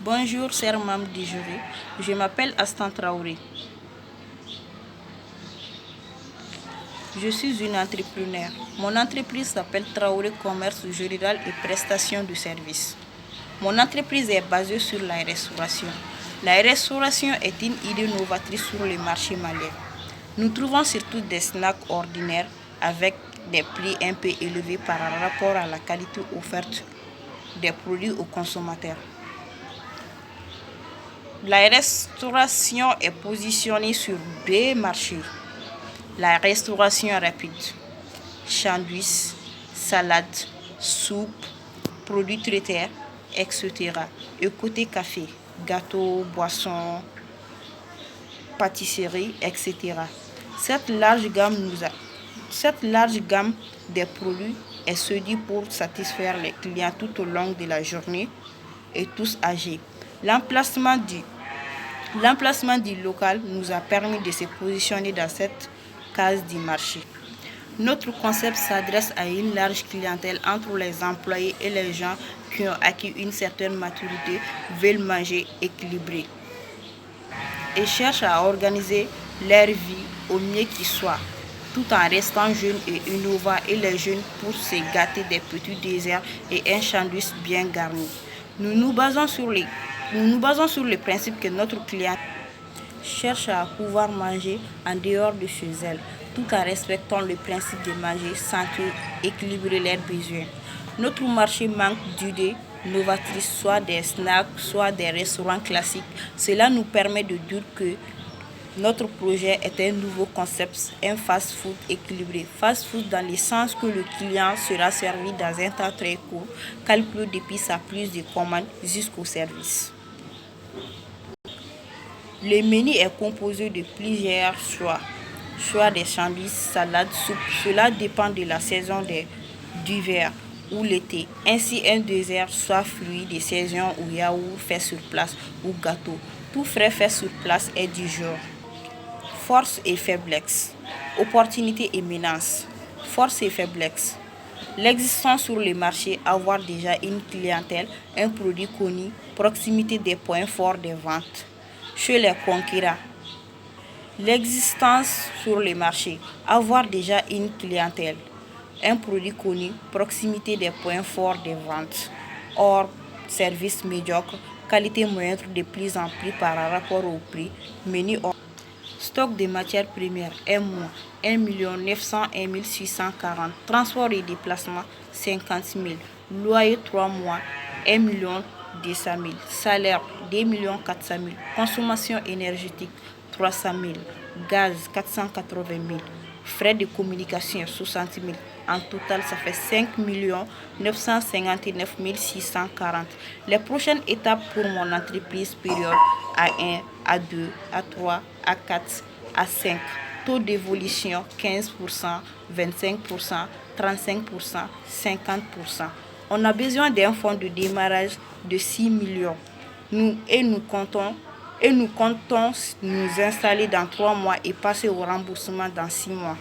Bonjour, chers membres du jury. Je m'appelle Astan Traoré. Je suis une entrepreneur. Mon entreprise s'appelle Traoré Commerce Rural et Prestation de Services. Mon entreprise est basée sur la restauration. La restauration est une idée novatrice sur le marché malien. Nous trouvons surtout des snacks ordinaires avec des prix un peu élevés par rapport à la qualité offerte des produits aux consommateurs. La restauration est positionnée sur deux marchés. La restauration rapide, sandwich, salade, soupe, produits traités, etc. Et côté café, gâteaux, boissons, pâtisserie, etc. Cette large gamme des produits est choisie pour satisfaire les clients tout au long de la journée et tous âgés. L'emplacement du local nous a permis de se positionner dans cette case du marché. Notre concept s'adresse à une large clientèle entre les employés et les gens qui ont acquis une certaine maturité, veulent manger équilibré et cherchent à organiser leur vie au mieux qu'ils soient, tout en restant jeunes et innovants, et les jeunes pour se gâter des petits desserts et un sandwich bien garni. Nous nous basons sur le principe que notre client cherche à pouvoir manger en dehors de chez elle, tout en respectant le principe de manger sans équilibrer leurs besoins. Notre marché manque d'idées novatrices, soit des snacks, soit des restaurants classiques. Cela nous permet de dire que notre projet est un nouveau concept, un fast-food équilibré. Fast-food dans le sens que le client sera servi dans un temps très court, calculé depuis sa prise de commande jusqu'au service. Le menu est composé de plusieurs choix des sandwichs, salades, soupes. Cela dépend de la saison d'hiver ou l'été. Ainsi, un dessert, soit fruits de saison ou yaourt fait sur place ou gâteau. Tout frais fait sur place est du jour. Force et faiblesse. Opportunité et menace. Force et faiblesse. L'existence sur le marché, avoir déjà une clientèle, un produit connu, proximité des points forts des ventes. Chez les concurrents, l'existence sur le marché, avoir déjà une clientèle, un produit connu, proximité des points forts des ventes. Or, service médiocre, qualité moindre de plus en plus par rapport au prix, menu hors. Stock de matières premières, 1 mois, 1 901 640. Transport et déplacement, 50 000. Loyer, 3 mois, 1 200 000. Salaire, 2 400 000. Consommation énergétique, 300 000. Gaz, 480 000. Frais de communication, 60 000. En total, ça fait 5 959 640. Les prochaines étapes pour mon entreprise, période A1, A2, A3, A4, A5. Taux d'évolution 15%, 25%, 35%, 50%. On a besoin d'un fonds de démarrage de 6 millions. Nous comptons nous installer dans 3 mois et passer au remboursement dans 6 mois.